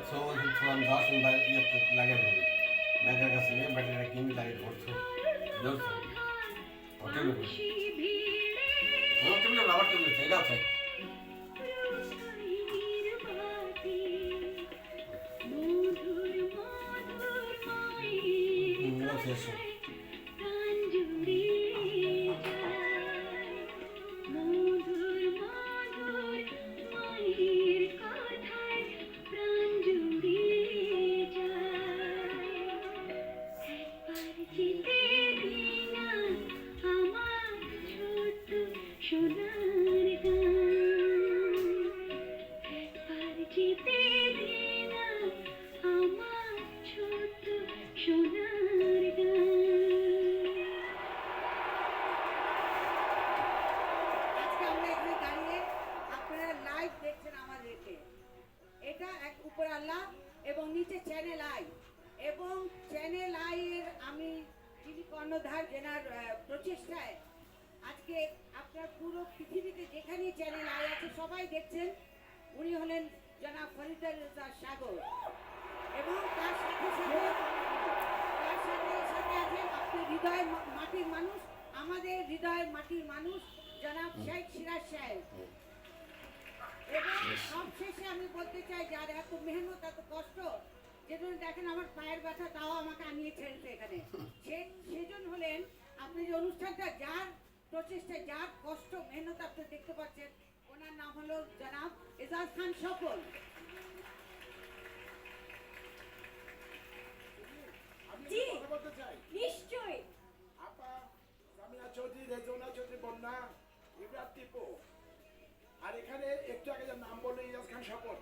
so ছিলাম 10 বা ইয়ে লাগে বলে মেঘের কাছে নিয়ে ব্যাটারিটা কিনে লাগিয়ে ধরছো ধরছো হোটেল টেবিলে রাবার টেবিলে এটাও চাই শেষ এবং নিচে চ্যানেল আই এবং চ্যানেল আই এর আমি যিনি কর্ণধার যেনার প্রচেষ্টায় আজকে আপনার পুরো পৃথিবীতে যেখানেই চ্যানেল আই আছে সবাই দেখছেন উনি হলেন জনাব ফরিদা রেজা সাগর এবং তার সাথে সাথে আছেন আপনার হৃদয়ের মাটির মানুষ আমাদের হৃদয়ের মাটির মানুষ জনাব শেখ সিরাজ সাহেব এবং সবশেষে আমি বলতে চাই যার এত মেহনত এত কষ্ট যেজন্য দেখেন আমার পায়ের ব্যথা তাও আমাকে আনিয়ে ছেড়েছে এখানে সেজন হলেন আপনি যে অনুষ্ঠানটা যার প্রচেষ্টায় যার কষ্ট মেহনত আপনি দেখতে পাচ্ছেন ওনার নাম হলো জনাব এজাজ খান সফল জি নিশ্চয়ই আপা সামিনা চৌধুরী রেজওয়ানা চৌধুরী বন্যা ইব্রাহিম টিপু আর এখানে একটু আগে যার নাম বললো ইজাজ খান স্বপন